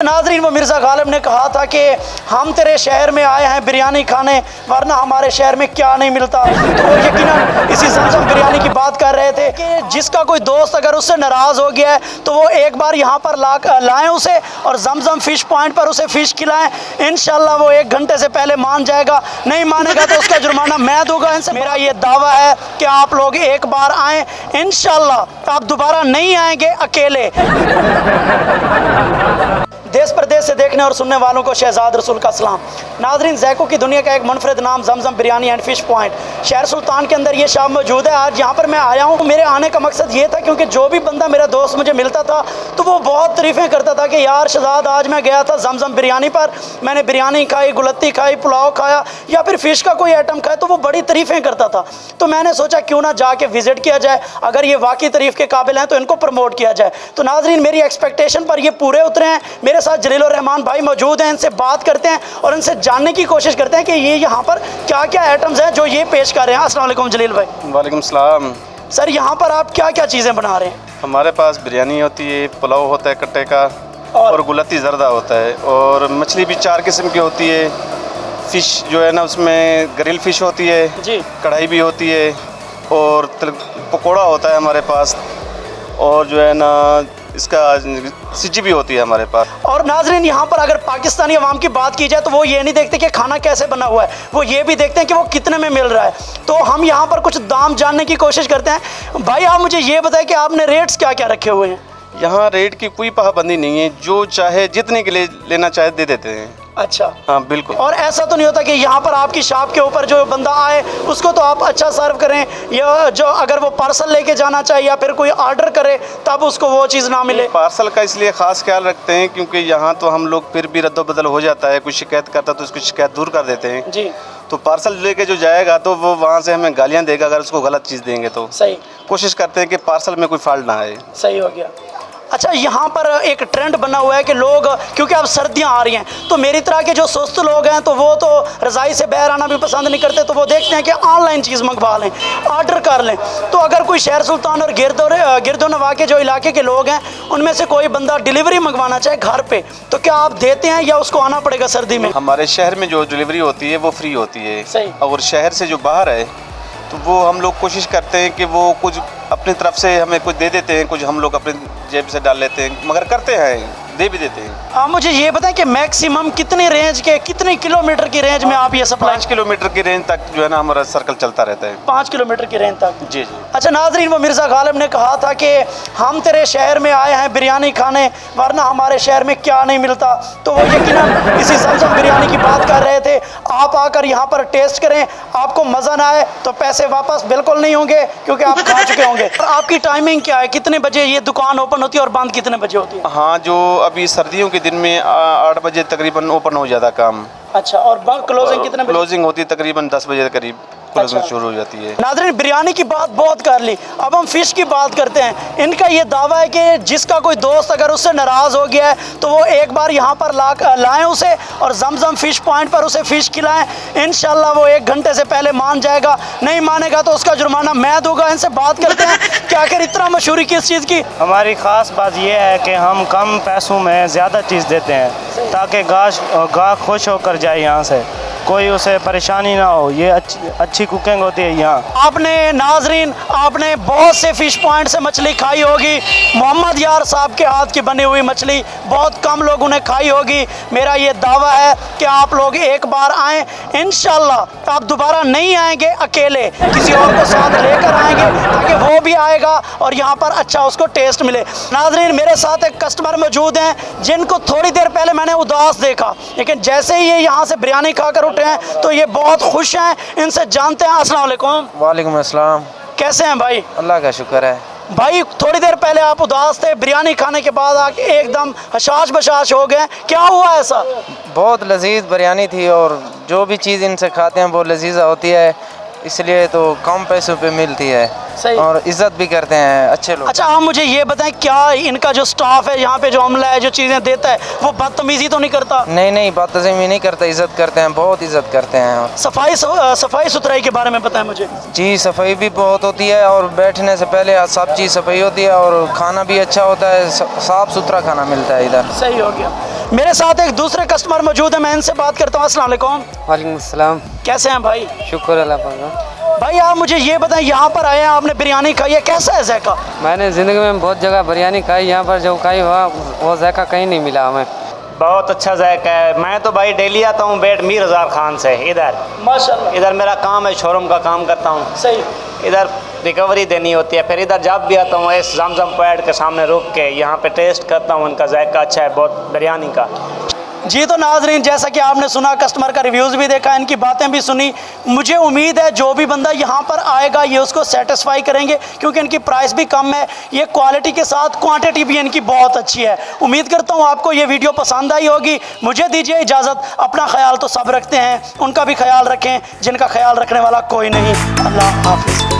नाजरीन, वो मिर्ज़ा गालिब ने कहा था कि हम तेरे शहर में आए हैं बिरयानी खाने, वरना हमारे शहर में क्या नहीं मिलता। तो वो यकीनन इसी ज़मज़म बिरयानी की बात कर रहे थे कि जिसका कोई दोस्त अगर उससे नाराज़ हो गया है तो वो एक बार यहाँ पर लाएं उसे और ज़मज़म फ़िश पॉइंट पर उसे फ़िश खिलाएं। इंशाल्लाह वो 1 घंटे से पहले मान जाएगा, नहीं मानेगा तो उसका जुर्माना मैं दूंगा। इनसे मेरा ये दावा है कि आप लोग एक बार आएँ, इंशाल्लाह आप दोबारा नहीं आएंगे अकेले। देश प्रदेश से देखने और सुनने वालों को शहजाद रसूल का सलाम। नाजरीन, ज़ैक़ों की दुनिया का एक मुनफरद नाम Zamzam biryani and fish point शहर सुल्तान के अंदर ये शॉप मौजूद है। आज यहाँ पर मैं आया हूँ, मेरे आने का मकसद ये था क्योंकि जो भी बंदा मेरा दोस्त मुझे मिलता था तो वो बहुत तारीफ़ें करता था कि यार शहजाद, आज मैं गया था ज़मज़म बिरयानी पर, मैंने बिरयानी खाई, गुलत्ती खाई, पुलाव खाया या फिर फ़िश का कोई आइटम खाया, तो वो बड़ी तारीफ़ें करता था। तो मैंने सोचा क्यों ना जाके विज़िट किया जाए, अगर ये वाकई तारीफ़ के काबिल हैं तो इनको प्रमोट किया जाए। तो नाजरीन, मेरी एक्सपेक्टेशन पर ये पूरे उतरे हैं। मेरे साथ जलीलुर रहमान भाई मौजूद हैं, इनसे बात करते हैं और इनसे जानने की कोशिश करते हैं कि ये यहाँ पर क्या क्या आइटम्स हैं जो ये पेश कर रहे हैं। अस्सलाम वालेकुम जलील भाई। वालेकुम सलाम। सर, यहाँ पर आप क्या क्या चीज़ें बना रहे हैं? हमारे पास बिरयानी होती है, पुलाव होता है कट्टे का और गुलत्ती ज़रदा होता है, और मछली भी 4 किस्म की होती है। फ़िश जो है ना, उसमें ग्रिल फ़िश होती है जी, कढ़ाई भी होती है, और पकौड़ा होता है हमारे पास, और जो है ना इसका सिजी भी होती है हमारे पास। और नाजरीन, यहाँ पर अगर पाकिस्तानी अवाम की बात की जाए तो वो ये नहीं देखते कि खाना कैसे बना हुआ है, वो ये भी देखते हैं कि वो कितने में मिल रहा है। तो हम यहाँ पर कुछ दाम जानने की कोशिश करते हैं। भाई, आप मुझे ये बताएं कि आपने रेट्स क्या क्या रखे हुए हैं? यहाँ रेट की कोई पाबंदी नहीं है, जो चाहे जितने के लिए लेना चाहे दे देते हैं। अच्छा, हाँ बिल्कुल। और ऐसा तो नहीं होता कि यहाँ पर आपकी शॉप के ऊपर जो बंदा आए उसको तो आप अच्छा सर्व करें, या जो अगर वो पार्सल लेके जाना चाहे या फिर कोई ऑर्डर करे तब उसको वो चीज़ ना मिले? पार्सल का इसलिए ख़ास ख्याल रखते हैं क्योंकि यहाँ तो हम लोग फिर भी रद्द-बदल हो जाता है, कोई शिकायत करता तो उसकी शिकायत दूर कर देते हैं जी। तो पार्सल लेके जो जाएगा तो वो वहाँ से हमें गालियाँ देगा अगर उसको गलत चीज़ देंगे। तो सही, कोशिश करते हैं कि पार्सल में कोई फॉल्ट ना आए। सही हो गया। अच्छा, यहाँ पर एक ट्रेंड बना हुआ है कि लोग, क्योंकि अब सर्दियाँ आ रही हैं तो मेरी तरह के जो सुस्त लोग हैं तो वो तो रज़ाई से बाहर आना भी पसंद नहीं करते, तो वो देखते हैं कि ऑनलाइन चीज़ मंगवा लें, ऑर्डर कर लें। तो अगर कोई शहर सुल्तान और गिरदो नवा के जो इलाके के लोग हैं उनमें से कोई बंदा डिलीवरी मंगवाना चाहे घर पे, तो क्या आप देते हैं या उसको आना पड़ेगा सर्दी में? हमारे शहर में जो डिलीवरी होती है वो फ्री होती है। सही। और शहर से जो बाहर है तो वो हम लोग कोशिश करते हैं कि वो कुछ अपनी तरफ से हमें कुछ दे देते हैं, कुछ हम लोग अपनी जेब से डाल लेते हैं, मगर करते हैं, दे भी देते हैं। आप मुझे ये बताएं कि मैक्सिमम कितने रेंज के, कितने किलोमीटर की रेंज में आप ये सप्लाई? 5 किलोमीटर की रेंज तक जो है ना हमारा सर्कल चलता रहता है। 5 किलोमीटर की रेंज तक? जी जी। अच्छा नाजरीन, वो मिर्ज़ा गालिब ने कहा था कि हम तेरे शहर में आए हैं बिरयानी खाने, वरना हमारे शहर में क्या नहीं मिलता। तो वो यकीनन इसी ज़मज़म बिरयानी की बात कर रहे थे। आप आकर यहाँ पर टेस्ट करें, आपको मज़ा ना आए तो पैसे वापस बिल्कुल नहीं होंगे क्योंकि आप खा चुके होंगे। और आपकी टाइमिंग क्या है, कितने बजे ये दुकान ओपन होती है और बंद कितने बजे होती है? हाँ, जो अभी सर्दियों के दिन में 8 बजे तकरीबन ओपन हो जाता काम। अच्छा, और क्लोजिंग कितने बजे? क्लोजिंग होती है तकरीबन 10 बजे करीब क्लोजिंग शुरू हो जाती है। नाज़रीन, बिरयानी की बात बहुत कर ली, अब हम फ़िश की बात करते हैं। इनका ये दावा है कि जिसका कोई दोस्त अगर उससे नाराज़ हो गया है तो वो एक बार यहाँ पर लाएं उसे और ज़मज़म फ़िश पॉइंट पर उसे फ़िश खिलाएं। इंशाल्लाह वो 1 घंटे से पहले मान जाएगा, नहीं मानेगा तो उसका जुर्माना मैं दूंगा। इनसे बात करते हैं कि आखिर इतना मशहूरी किस चीज़ की? हमारी ख़ास बात यह है कि हम कम पैसों में ज़्यादा चीज़ देते हैं ताकि गाहक खुश होकर जाए, यहाँ से कोई उसे परेशानी ना हो। ये अच्छी कुकिंग होती है यहाँ। आपने नाजरीन, आपने बहुत से फ़िश पॉइंट से मछली खाई होगी, मोहम्मद यार साहब के हाथ की बनी हुई मछली बहुत कम लोगों ने खाई होगी। मेरा ये दावा है कि आप लोग एक बार आएँ, इंशाल्लाह आप दोबारा नहीं आएंगे अकेले, किसी और को साथ लेकर आएंगे ताकि वो भी आएगा और यहाँ पर अच्छा उसको टेस्ट मिले। नाजरीन, मेरे साथ एक कस्टमर मौजूद हैं जिनको थोड़ी देर पहले मैंने उदास देखा, लेकिन जैसे ही ये यहाँ से बिरयानी खाकर उठे हैं तो ये बहुत खुश हैं। इनसे जानते हैं। अस्सलाम वालेकुम। वालेकुम अस्सलाम। कैसे हैं भाई? अल्लाह का शुक्र है। भाई, थोड़ी देर पहले आप उदास थे, बिरयानी खाने के बाद आके एकदम हशाश बशाश हो गए, क्या हुआ ऐसा? बहुत लजीज बिरयानी थी और जो भी चीज़ इनसे खाते हैं वो लजीजा होती है, इसलिए तो कम पैसों पे मिलती है। सही। और इज़्ज़त भी करते हैं अच्छे लोग। अच्छा, आप मुझे ये बताएं, क्या इनका जो स्टाफ है यहाँ पे, जो अमला है, जो चीज़ें देता है, वो बदतमीज़ी तो नहीं करता? नहीं नहीं, बदतमीज़ी नहीं करता, इज़्ज़त करते हैं, बहुत इज़्ज़त करते हैं। सफाई सुथराई के बारे में बताएं मुझे। जी, सफाई भी बहुत होती है और बैठने से पहले सब चीज़ सफाई होती है और खाना भी अच्छा होता है, साफ़ सुथरा खाना मिलता है इधर। सही हो गया। मेरे साथ एक दूसरे कस्टमर मौजूद है, मैं इनसे बात करता हूँ। अस्सलाम वालेकुम। वालेकुम अस्सलाम। कैसे हैं भाई? शुक्र अल्लाह पाक। भाई आप मुझे ये बताएं, यहाँ पर आए हैं, आपने बिरयानी खाई है, कैसा है जायका? मैंने ज़िंदगी में बहुत जगह बिरयानी खाई, यहाँ पर जो खाई वो जायका कहीं नहीं मिला हमें। बहुत अच्छा जायका है। मैं तो भाई डेली आता हूँ बेट मीर रज़ाक खान से, इधर माशाल्लाह। इधर मेरा काम है, शोरूम का काम करता हूँ। सही। इधर रिकवरी देनी होती है, फिर इधर जब भी आता हूँ इस जमजम पॉइंट के सामने रुक के यहाँ पे टेस्ट करता हूँ, उनका जायका अच्छा है बहुत बिरयानी का। जी तो नाजरीन, जैसा कि आपने सुना, कस्टमर का रिव्यूज़ भी देखा, इनकी बातें भी सुनी, मुझे उम्मीद है जो भी बंदा यहाँ पर आएगा ये उसको सेटिस्फाई करेंगे, क्योंकि इनकी प्राइस भी कम है, ये क्वालिटी के साथ क्वांटिटी भी इनकी बहुत अच्छी है। उम्मीद करता हूँ आपको ये वीडियो पसंद आई होगी। मुझे दीजिए इजाज़त, अपना ख्याल तो सब रखते हैं, उनका भी ख्याल रखें जिनका ख्याल रखने वाला कोई नहीं। अल्लाह हाफिज़।